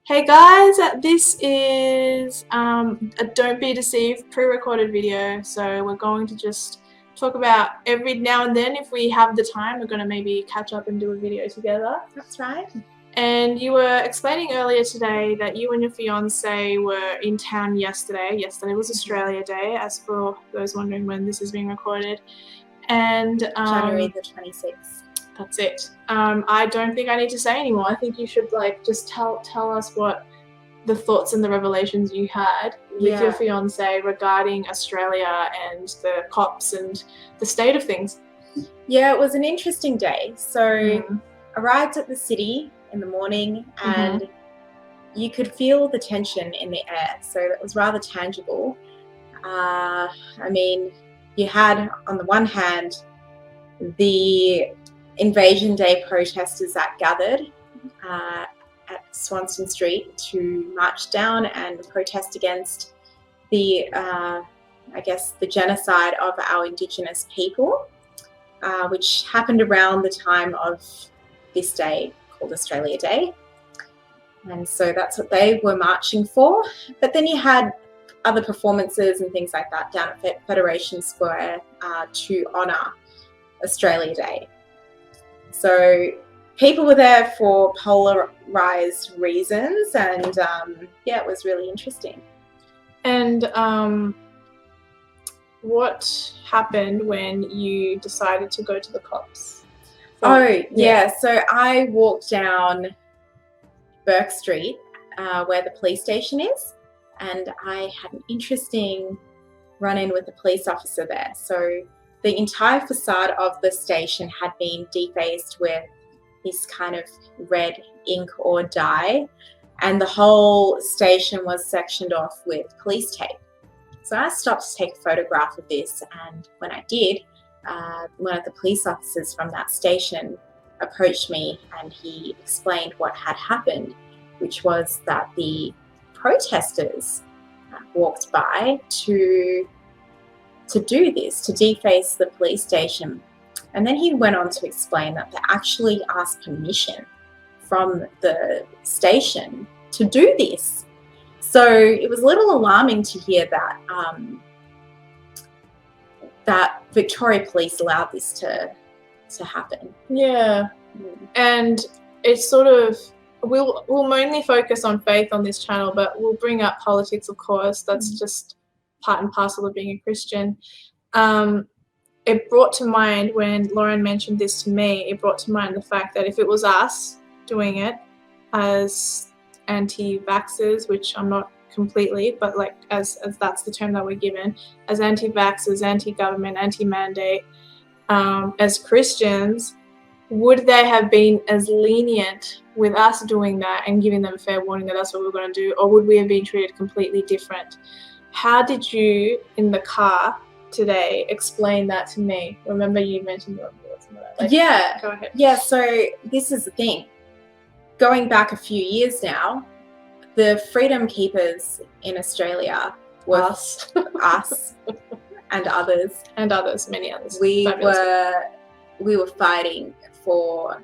Hey guys, this is a Don't Be Deceived pre-recorded video. So we're going to just talk about every now and then, if we have the time, we're going to maybe catch up and do a video together. That's right. And you were explaining earlier today that you and your fiance were in town yesterday. Yesterday was Australia Day, as for those wondering when this is being recorded. And January the 26th. That's it. I don't think I need to say anymore. I think you should just tell us what the thoughts and the revelations you had with your fiance regarding Australia and the cops and the state of things. Yeah, it was an interesting day. So arrived at the city in the morning and you could feel the tension in the air. So it was rather tangible. You had on the one hand the Invasion Day protesters that gathered at Swanston Street to march down and protest against the genocide of our Indigenous people, which happened around the time of this day called Australia Day. And so that's what they were marching for. But then you had other performances and things like that down at Federation Square to honour Australia Day. So people were there for polarized reasons, and it was really interesting. And what happened when you decided to go to the cops? So I walked down Bourke Street where the police station is, and I had an interesting run-in with a police officer there. So the entire facade of the station had been defaced with this kind of red ink or dye, and the whole station was sectioned off with police tape. So I stopped to take a photograph of this, and when I did, one of the police officers from that station approached me and he explained what had happened, which was that the protesters walked by to do this, to deface the police station. And then he went on to explain that they actually asked permission from the station to do this. So it was a little alarming to hear that that Victoria Police allowed this to happen. Yeah. And it's sort of, we'll mainly focus on faith on this channel, but we'll bring up politics, of course. That's just part and parcel of being a Christian. It brought to mind, when Lauren mentioned this to me, it brought to mind the fact that if it was us doing it as anti-vaxxers, which I'm not completely, but as that's the term that we're given, as anti-vaxxers, anti-government, anti-mandate, as Christians, would they have been as lenient with us doing that and giving them fair warning that that's what we're going to do, or would we have been treated completely different? How did you, in the car today, explain that to me? Remember you mentioned your Go ahead. Yeah, so this is the thing. Going back a few years now, the freedom keepers in Australia were us and others. And others, many others. We were fighting for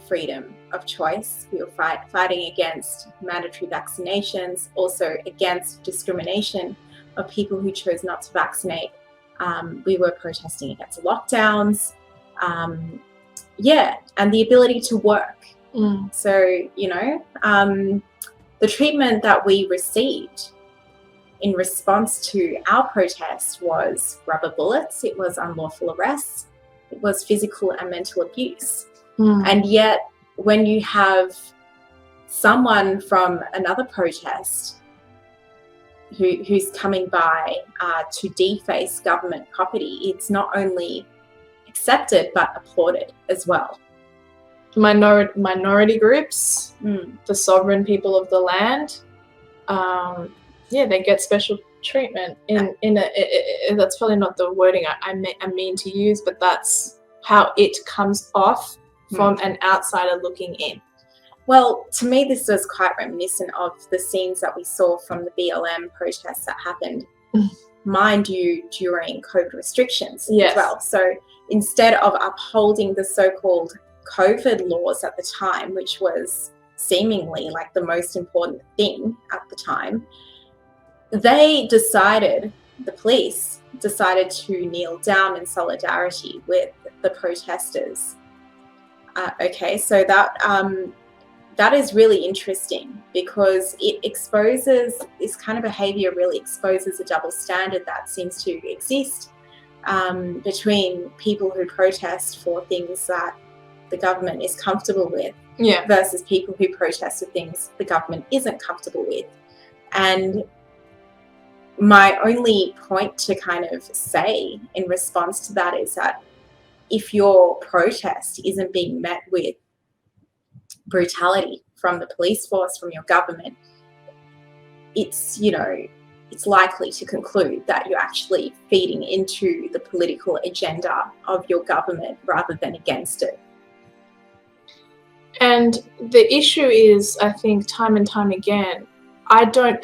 freedom of choice. We were fighting against mandatory vaccinations, also against discrimination of people who chose not to vaccinate. We were protesting against lockdowns, and the ability to work. So, the treatment that we received in response to our protest was rubber bullets, it was unlawful arrests, it was physical and mental abuse. And yet, when you have someone from another protest who's coming by to deface government property, it's not only accepted but applauded as well. Minority groups, the sovereign people of the land, they get special treatment in that's probably not the wording I mean to use, but that's how it comes off from an outsider looking in. Well, to me, this was quite reminiscent of the scenes that we saw from the BLM protests that happened, mind you, during COVID restrictions as well. So instead of upholding the so-called COVID laws at the time, which was seemingly like the most important thing at the time, the police decided to kneel down in solidarity with the protesters. Okay, so that is really interesting, because it exposes, this kind of behavior really exposes a double standard that seems to exist between people who protest for things that the government is comfortable with, versus people who protest for things the government isn't comfortable with. And my only point to kind of say in response to that is that if your protest isn't being met with brutality from the police force, from your government, it's likely to conclude that you're actually feeding into the political agenda of your government rather than against it. And the issue is, I think, time and time again, I don't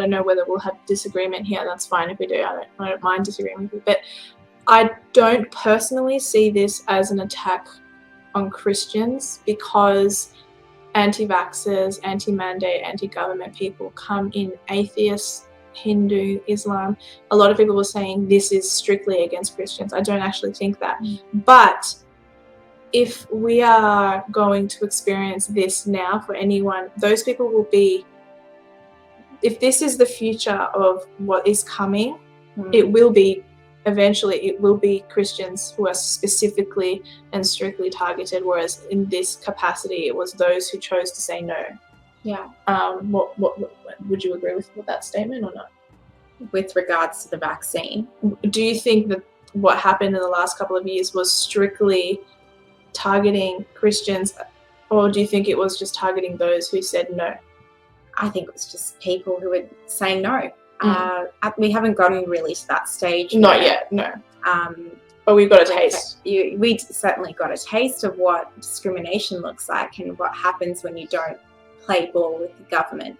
know whether we'll have disagreement here. That's fine if we do. I don't mind disagreeing with you. But I don't personally see this as an attack on Christians, because anti-vaxxers, anti-mandate, anti-government people come in atheists, Hindu, Islam. A lot of people were saying this is strictly against Christians. I don't actually think that. But if we are going to experience this now for anyone, those people will be, if this is the future of what is coming, it will be, eventually it will be Christians who are specifically and strictly targeted, whereas in this capacity it was those who chose to say no. Yeah. What would you agree with that statement or not? With regards to the vaccine, do you think that what happened in the last couple of years was strictly targeting Christians, or do you think it was just targeting those who said no? I think it was just people who were saying no. We haven't gotten really to that stage. Not yet, no. But we've got a taste. We certainly got a taste of what discrimination looks like and what happens when you don't play ball with the government.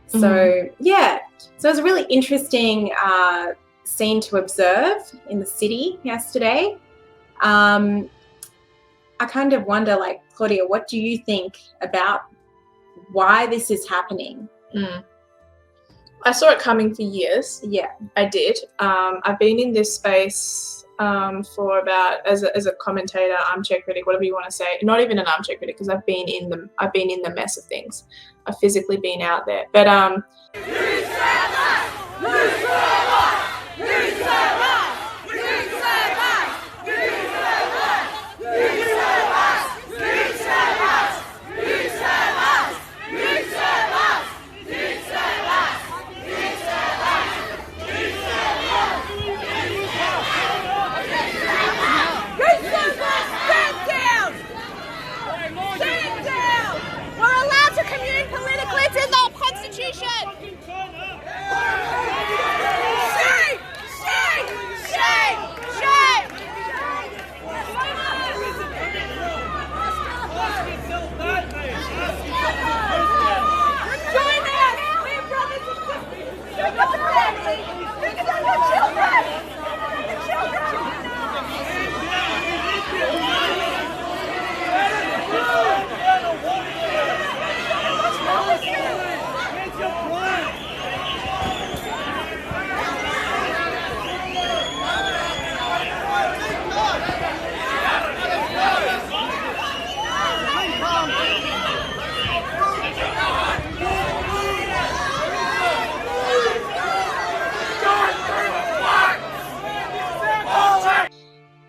So, so it was a really interesting scene to observe in the city yesterday. I kind of wonder, like, Claudia, what do you think about why this is happening? I saw it coming for years. Yeah, I did. I've been in this space for about, as a commentator, armchair critic, whatever you want to say. Not even an armchair critic, because I've been in the mess of things. I've physically been out there. But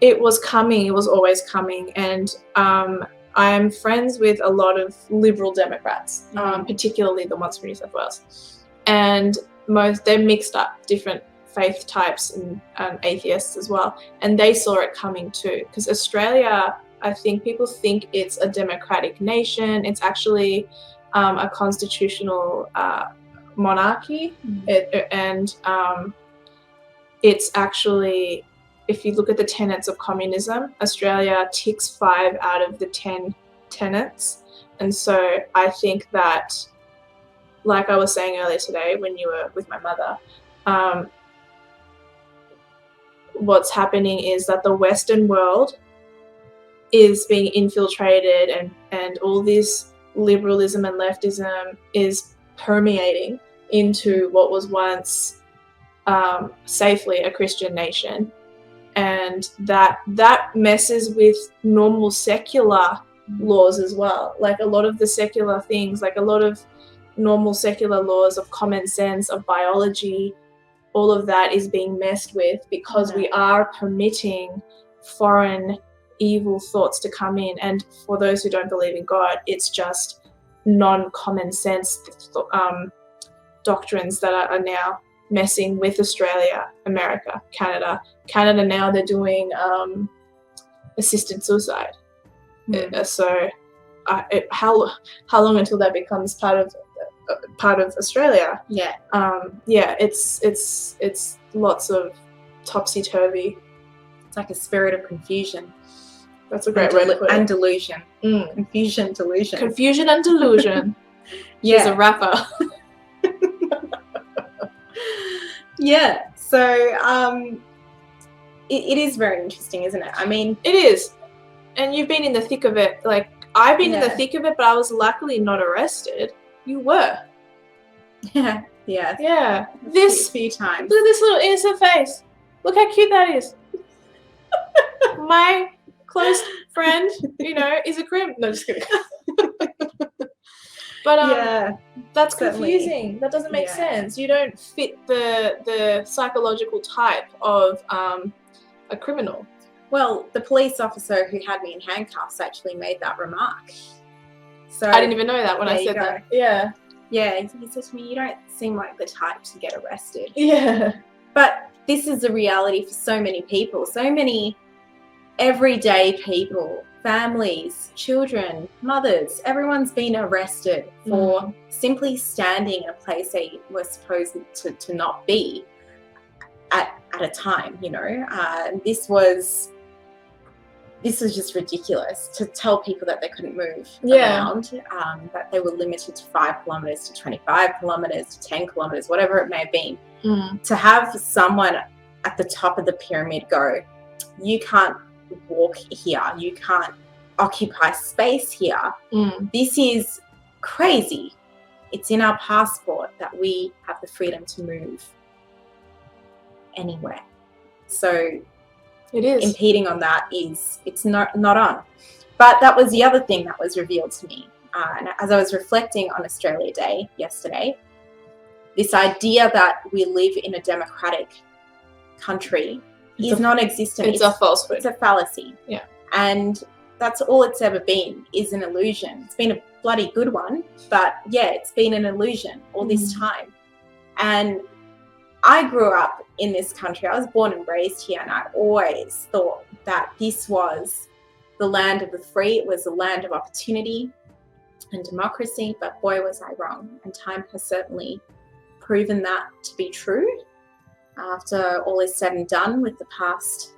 it was coming. It was always coming. And I am friends with a lot of Liberal Democrats, particularly the ones from New South Wales. And they're mixed up, different faith types and atheists as well. And they saw it coming too. Because Australia, I think people think it's a democratic nation. It's actually a constitutional monarchy. It's actually, if you look at the tenets of communism, Australia ticks 5 out of the 10 tenets. And so I think that, like I was saying earlier today when you were with my mother, what's happening is that the Western world is being infiltrated, and all this liberalism and leftism is permeating into what was once safely a Christian nation, and that messes with normal secular laws as well. Like a lot of the secular things, like a lot of normal secular laws of common sense, of biology, all of that is being messed with because we are permitting foreign evil thoughts to come in. And for those who don't believe in God, it's just non-common sense doctrines that are now messing with Australia, America, Canada. Canada now, they're doing assisted suicide. So how long until that becomes part of Australia? It's lots of topsy-turvy. It's like a spirit of confusion. That's a great way to put it. And delusion. Confusion, delusion. Confusion and delusion. She's a rapper. Yeah, so it is very interesting, isn't it? I mean, it is. And you've been in the thick of it. Like, I've been in the thick of it, but I was luckily not arrested. You were. Yeah. This few times. Look at this little innocent face. Look how cute that is. My close friend, is a crimp. No, just kidding. But that's confusing. That doesn't make sense. You don't fit the psychological type of a criminal. Well, the police officer who had me in handcuffs actually made that remark. So I didn't even know that when I said that. Yeah. Yeah, he said to me, "You don't seem like the type to get arrested." Yeah. But this is a reality for so many people, so many everyday people, families, children, mothers. Everyone's been arrested for simply standing in a place they were supposed to not be at a time, This was just ridiculous to tell people that they couldn't move around, that they were limited to 5 kilometres, to 25 kilometres, to 10 kilometres, whatever it may have been. To have someone at the top of the pyramid go, "You can't walk here, you can't occupy space here." This is crazy. It's in our passport that we have the freedom to move anywhere. So it is. Impeding on that it's not on. But that was the other thing that was revealed to me. And as I was reflecting on Australia Day yesterday, this idea that we live in a democratic country is non-existent. It's a falsehood. It's a fallacy. Yeah. And that's all it's ever been, is an illusion. It's been a bloody good one, but it's been an illusion all this time. And I grew up in this country. I was born and raised here, and I always thought that this was the land of the free. It was the land of opportunity and democracy, but boy, was I wrong. And time has certainly proven that to be true after all is said and done with the past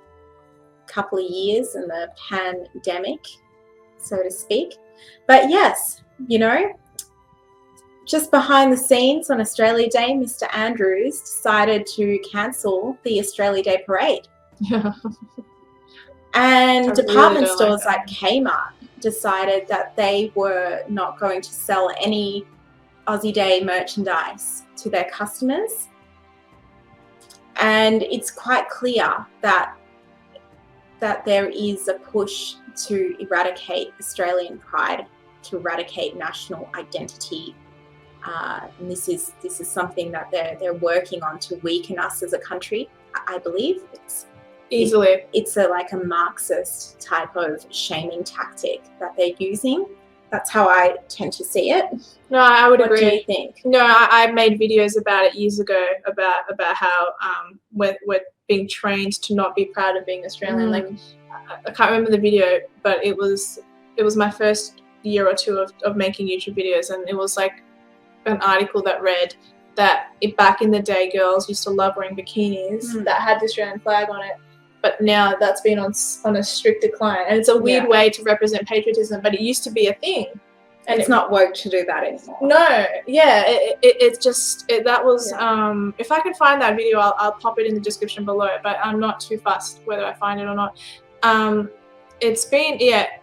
couple of years and the pandemic, so to speak. But yes, just behind the scenes on Australia Day, Mr. Andrews decided to cancel the Australia Day parade. And department stores like Kmart decided that they were not going to sell any Aussie Day merchandise to their customers. And it's quite clear that there is a push to eradicate Australian pride, to eradicate national identity. And this is something that they're working on to weaken us as a country. I believe it's like a Marxist type of shaming tactic that they're using. That's how I tend to see it. No, I would agree. What do you think? No, I made videos about it years ago about how we're being trained to not be proud of being Australian. Like, I can't remember the video, but it was my first year or two of making YouTube videos, and it was like an article that read that back in the day, girls used to love wearing bikinis that had the Australian flag on it, but now that's been on a strict decline. And it's a weird way to represent patriotism, but it used to be a thing. And it's not woke to do that anymore. No, it's just that was. If I can find that video, I'll pop it in the description below. But I'm not too fussed whether I find it or not. It's been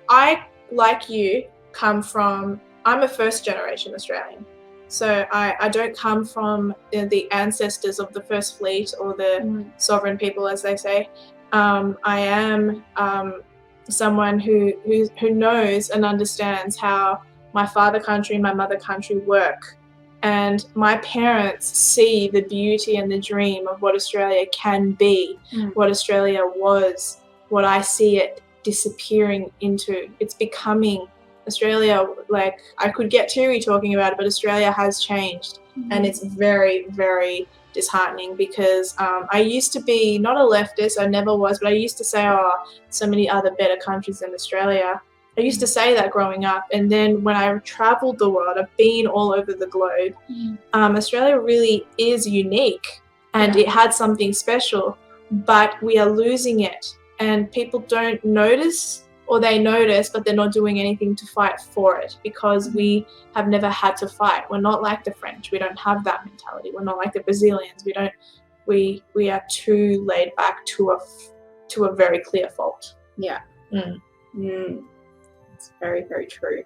I, like you, come from I'm a first generation Australian. So I don't come from the ancestors of the First Fleet or the sovereign people, as they say. I am someone who knows and understands how my father country, my mother country work. And my parents see the beauty and the dream of what Australia can be, what Australia was, what I see it disappearing into. It's becoming Australia, like, I could get teary talking about it, but Australia has changed. And it's very, very disheartening because I used to be not a leftist, I never was, but I used to say, oh, so many other better countries than Australia. I used to say that growing up, and then when I traveled the world, I've been all over the globe, Australia really is unique, and it had something special, but we are losing it, and people don't notice, or they notice, but they're not doing anything to fight for it because we have never had to fight. We're not like the French. We don't have that mentality. We're not like the Brazilians. We are too laid back to a very clear fault. Yeah. It's very, very true.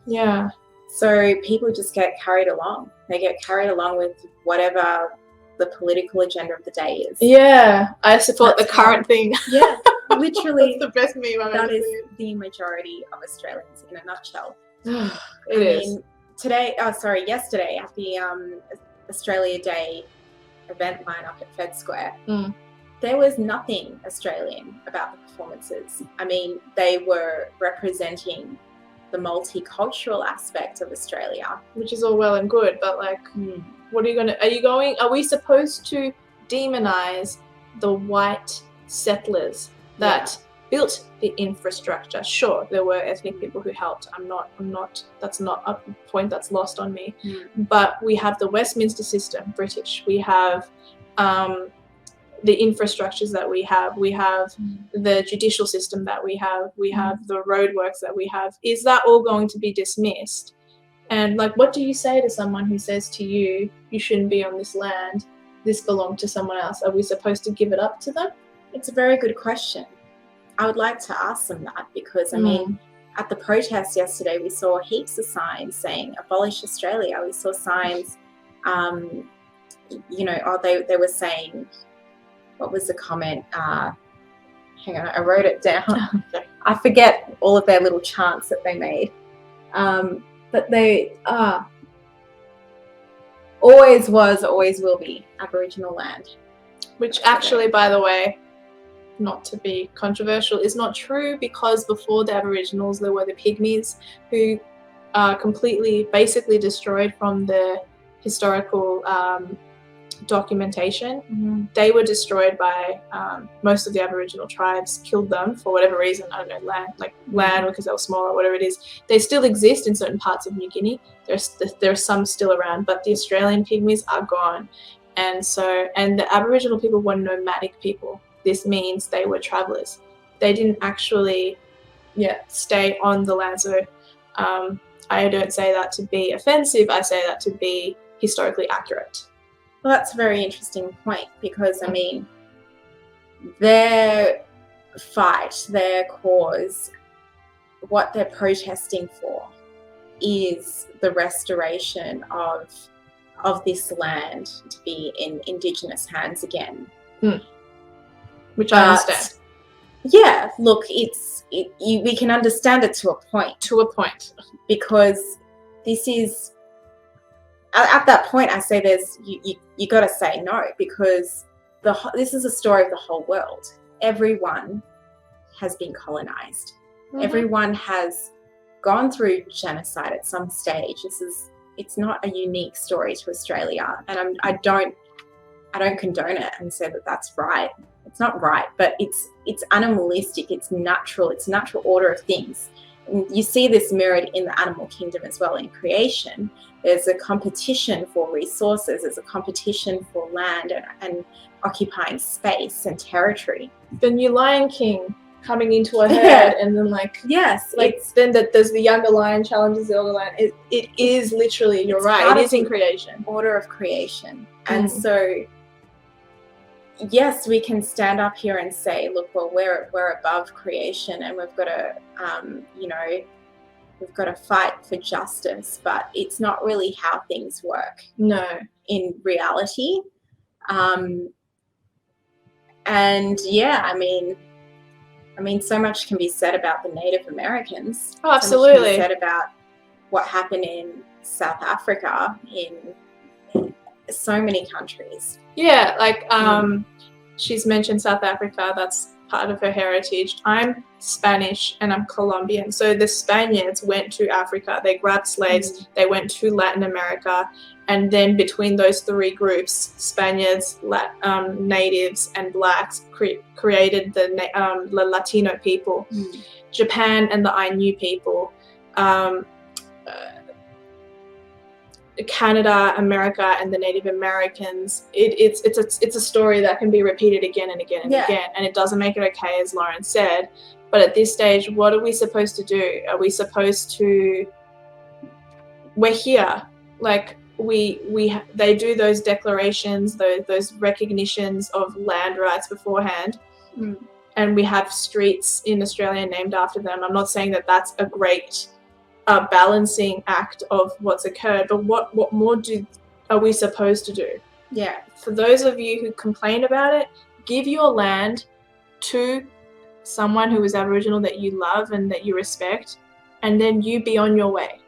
Yeah. So people just get carried along. They get carried along with whatever the political agenda of the day is. Yeah. I support the current thing. Yeah. Literally. That's the best meme I've ever That is seen. the majority of Australians in a nutshell. It is. Yesterday at the Australia Day event lineup at Fed Square, there was nothing Australian about the performances. I mean, they were representing the multicultural aspect of Australia, which is all well and good, but like, what are we supposed to demonize the white settlers that built the infrastructure? Sure, there were ethnic people who helped. That's not a point that's lost on me. But we have the Westminster system, British. We have the infrastructures that we have the judicial system that we have the roadworks that we have. Is that all going to be dismissed? And like, what do you say to someone who says to you, you shouldn't be on this land, this belonged to someone else? Are we supposed to give it up to them? It's a very good question. I would like to ask them that because, I mean, at the protest yesterday, we saw heaps of signs saying abolish Australia. We saw signs, they were saying, what was the comment? Hang on, I wrote it down. I forget all of their little chants that they made. But they always was, always will be Aboriginal land. Which actually, by the way, not to be controversial, is not true, because before the Aboriginals there were the Pygmies who are completely, basically destroyed from the historical documentation. They were destroyed by most of the Aboriginal tribes, killed them for whatever reason. I don't know, land because they were smaller, whatever it is. They still exist in certain parts of New Guinea. There's some still around, but the Australian Pygmies are gone. And the Aboriginal people were nomadic people. This means they were travelers. They didn't actually stay on the land. So I don't say that to be offensive. I say that to be historically accurate. Well, that's a very interesting point because, I mean, their fight, their cause, what they're protesting for is the restoration of this land to be in Indigenous hands again. Which I understand. Yeah, look, we can understand it to a point. To a point. Because this is... At that point, I say you got to say no, because this is a story of the whole world. Everyone has been colonized. Everyone has gone through genocide at some stage. It's not a unique story to Australia, and I don't condone it and say that that's right. It's not right, but it's animalistic. It's natural. It's a natural order of things. And you see this mirrored in the animal kingdom as well. In creation, there's a competition for resources. There's a competition for land and occupying space and territory. The new Lion King coming into a herd, and then there's the younger lion challenges the older lion. It is literally, you're right, it is in creation. Order of creation. And so, yes, we can stand up here and say, look, well, we're above creation, and we've got to, we've got to fight for justice, but it's not really how things work No. in reality. And yeah, I mean, so much can be said about the Native Americans. Oh, absolutely. So much can be said about what happened in South Africa, in so many countries. Yeah, like she's mentioned South Africa. That's part of her heritage. I'm Spanish and I'm Colombian. So the Spaniards went to Africa. They grabbed slaves. They went to Latin America. And then between those three groups, Spaniards, natives, and blacks created the Latino people. Japan and the Ainu people. Canada, America, and the Native Americans. It's a story that can be repeated again and again and again, and it doesn't make it okay, as Lauren said. But at this stage, what are we supposed to do? Are we supposed to? We're here, like they do those declarations, those recognitions of land rights beforehand, and we have streets in Australia named after them. I'm not saying that that's a great balancing act of what's occurred, but what more are we supposed to do? Yeah. For those of you who complain about it, give your land to someone who is Aboriginal that you love and that you respect, and then you be on your way.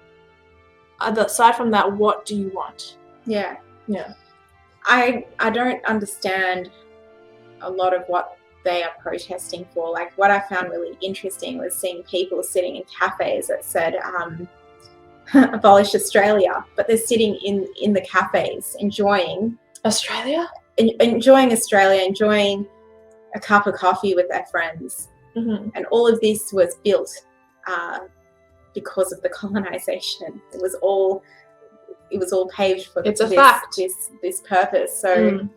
Aside from that, what do you want? Yeah. Yeah. I don't understand a lot of what they are protesting for. Like, what I found really interesting was seeing people sitting in cafes that said abolish Australia, but they're sitting in the cafes enjoying Australia, enjoying a cup of coffee with their friends. And all of this was built because of the colonization. It was all paved for it's a fact. This purpose. So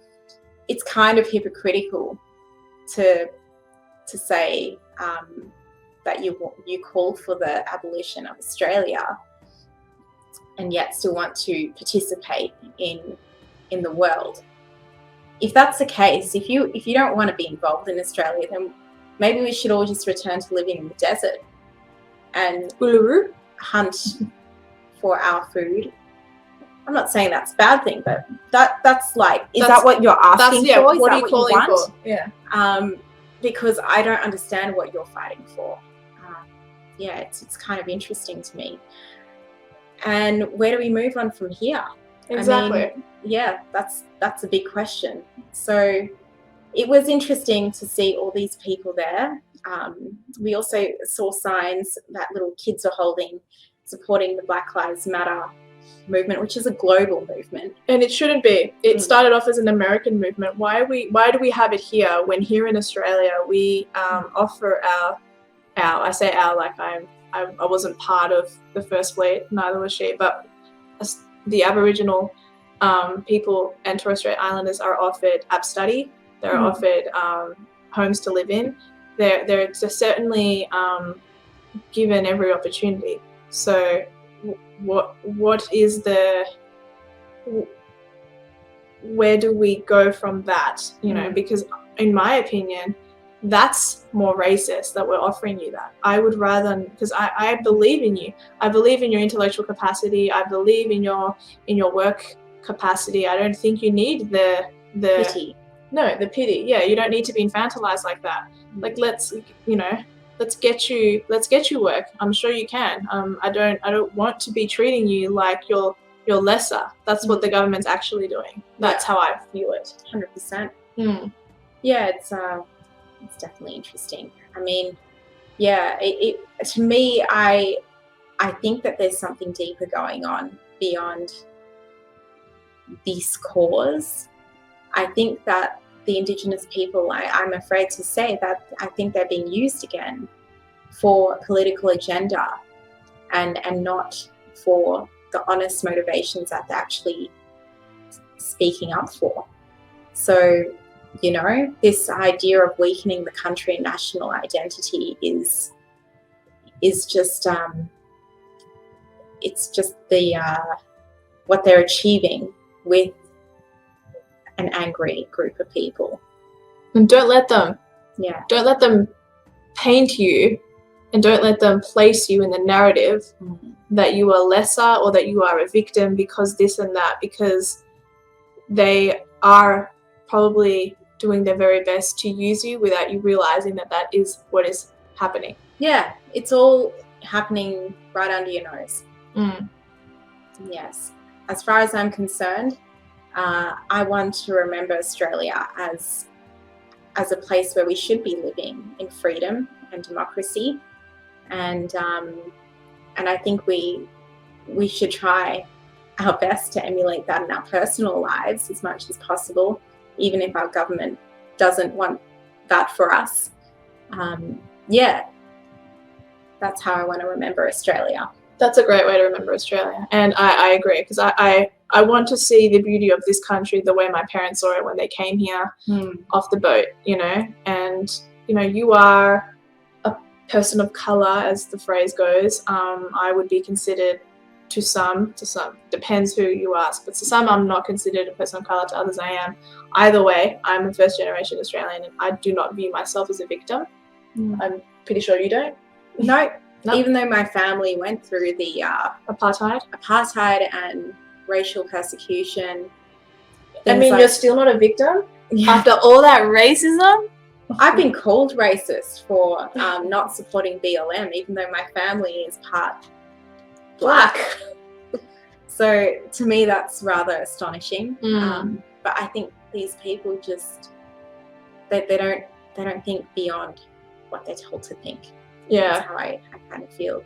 it's kind of hypocritical to say that you call for the abolition of Australia and yet still want to participate in the world. If that's the case, if you don't want to be involved in Australia, then maybe we should all just return to living in the desert and hunt for our food. I'm not saying that's a bad thing, but that's like, is that what you're asking for? What are you calling for? Yeah. Because I don't understand what you're fighting for. It's kind of interesting to me. And where do we move on from here? Exactly. I mean, that's a big question. So it was interesting to see all these people there. We also saw signs that little kids are holding, supporting the Black Lives Matter movement, which is a global movement, and it shouldn't be. It started off as an American movement. Why do we have it here when here in Australia we offer our I say our, like I wasn't part of the first fleet, neither was she, but the Aboriginal people and Torres Strait Islanders are offered app study. They're offered homes to live in. They're certainly given every opportunity. So what is where do we go from that? Because in my opinion, that's more racist, that we're offering you that. I would rather, because I believe in you. I believe in your intellectual capacity. I believe in your work capacity. I don't think you need the pity. No, the pity. Yeah, you don't need to be infantilized like that. Like, let's get you work. I'm sure you can. I don't want to be treating you like you're lesser. That's what the government's actually doing. That's how I feel it. 100%. Yeah, it's definitely interesting. I mean, it to me, I think that there's something deeper going on beyond this cause. I think that the Indigenous people, I'm afraid to say that I think they're being used again for political agenda and not for the honest motivations that they're actually speaking up for. So, this idea of weakening the country and national identity is just it's just the what they're achieving with an angry group of people. And don't let them Yeah. Don't let them paint you and don't let them place you in the narrative that you are lesser or that you are a victim because this and that, because they are probably doing their very best to use you without you realizing that that is what is happening. Yeah, it's all happening right under your nose. Yes. As far as I'm concerned, I want to remember Australia as a place where we should be living in freedom and democracy, and I think we should try our best to emulate that in our personal lives as much as possible, even if our government doesn't want that for us. Yeah, that's how I want to remember Australia. That's a great way to remember Australia, and I agree, because I want to see the beauty of this country the way my parents saw it when they came here off the boat, you know. And you know, you are a person of color, as the phrase goes. I would be considered to some, depends who you ask, but to some I'm not considered a person of color, to others I am. Either way, I'm a first generation Australian, and I do not view myself as a victim. I'm pretty sure you don't. No. Even though my family went through the apartheid and racial persecution. I mean, you're still not a victim after all that racism? I've been called racist for not supporting BLM, even though my family is part black. So to me, that's rather astonishing. But I think these people just they don't think beyond what they're told to think. Yeah, that's how I kind of feel.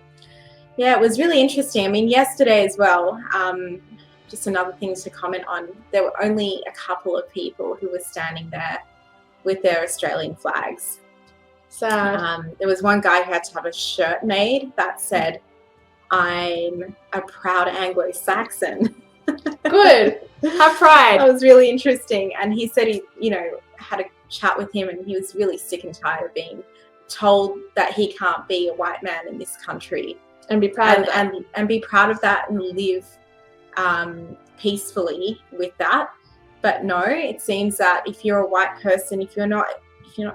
Yeah, it was really interesting. I mean, yesterday as well, just another thing to comment on, there were only a couple of people who were standing there with their Australian flags. Sad. There was one guy who had to have a shirt made that said, "I'm a proud Anglo-Saxon." Good. Have pride. That was really interesting. And he said he, you know, had a chat with him, and he was really sick and tired of being told that he can't be a white man in this country, and be proud of that. And be proud of that, and live peacefully with that. But no, it seems that if you're a white person, if you're not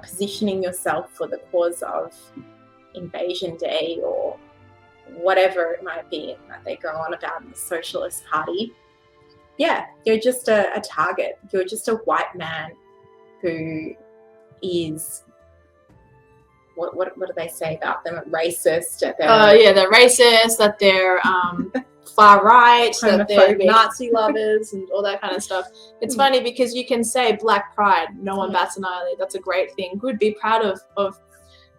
positioning yourself for the cause of Invasion Day or whatever it might be that they go on about in the Socialist Party, yeah, you're just a target. You're just a white man who is, what do they say about them? Racist. They're racist, that they're far right, that they're Nazi lovers and all that kind of stuff. It's funny because you can say black pride, no one bats an eyelid. That's a great thing. Good, be proud of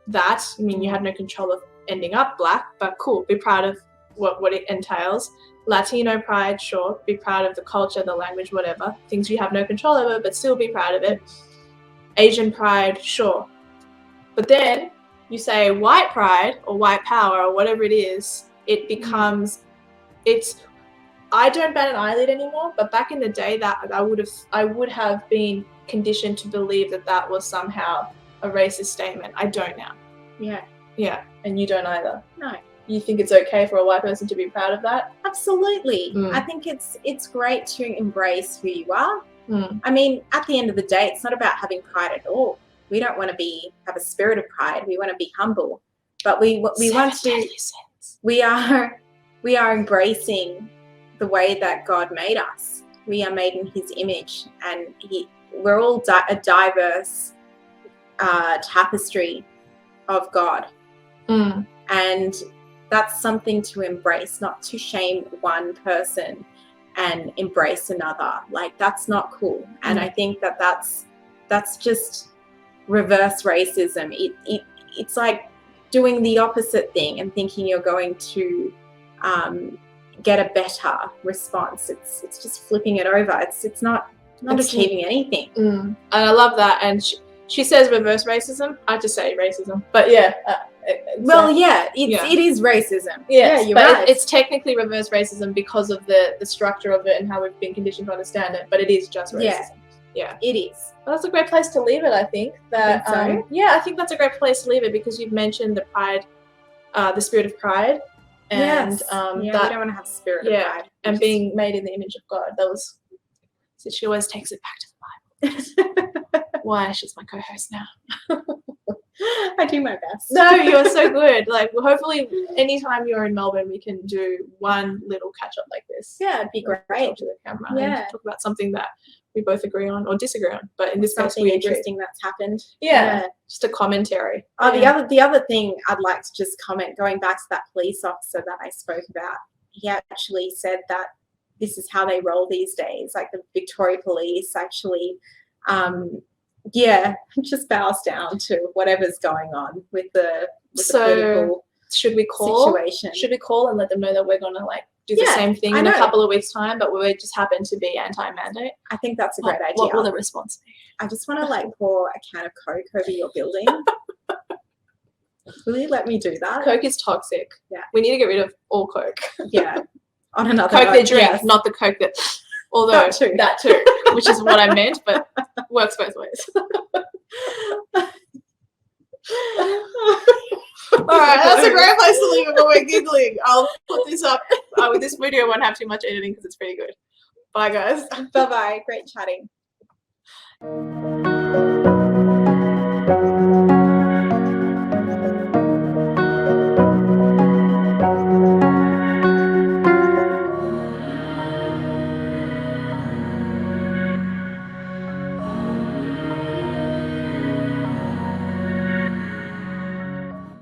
that. I mean, you had no control of ending up black, but cool, be proud of what it entails. Latino pride, sure, be proud of the culture, the language, whatever. Things you have no control over, but still be proud of it. Asian pride, sure. But then you say white pride or white power or whatever it is, it becomes, I don't bat an eyelid anymore, but back in the day that I would have been conditioned to believe that was somehow a racist statement. I don't now. Yeah, and you don't either. No. You think it's okay for a white person to be proud of that? Absolutely. I think it's great to embrace who you are. I mean, at the end of the day, it's not about having pride at all. We don't want to have a spirit of pride. We want to be humble, but we want to. We are embracing the way that God made us. We are made in His image, and we're all a diverse tapestry of God, and that's something to embrace, not to shame one person and embrace another. Like, that's not cool. And I think that's just reverse racism. It's like doing the opposite thing and thinking you're going to get a better response. It's just flipping it over. It's not achieving anything. And I love that. And she says reverse racism. I just say racism, but yeah. It is racism. Yes, you're but right. It's technically reverse racism because of the structure of it and how we've been conditioned to understand it. But it is just racism. Yeah, it is. Well, that's a great place to leave it, I think. That so? I think that's a great place to leave it, because you've mentioned the pride, the spirit of pride, and we don't want to have spirit of pride. And being made in the image of God. That was. So she always takes it back to the Bible. Why? She's my co-host now. I do my best. No, you're so good. Like, well, hopefully, anytime you're in Melbourne, we can do one little catch up like this. Yeah, it'd be great. Talk to the camera Yeah. and talk about something that we both agree on or disagree on. But in this case, Something we interesting that's happened. Yeah, just a commentary. Oh, Yeah. the other thing I'd like to just comment, going back to that police officer that I spoke about, he actually said that this is how they roll these days. Like the Victoria Police actually, just bows down to whatever's going on with the political should we call? situation. Should we call and let them know that we're gonna like do the Yeah, same thing I in a know. couple of weeks' time, but we just happen to be anti-mandate? I think that's a great idea. What will the response be? I just want to like pour a can of Coke over your building. Will you let me do that? Coke is toxic. Yeah. We need to get rid of all Coke. Yeah. On another Coke note, they drink, yes. not the Coke that. Although That too. which is what I meant, but works both ways. All right, that's a great place to leave it, but we're giggling. I'll put this up. This video won't have too much editing because it's pretty good. Bye, guys. Bye-bye. Great chatting.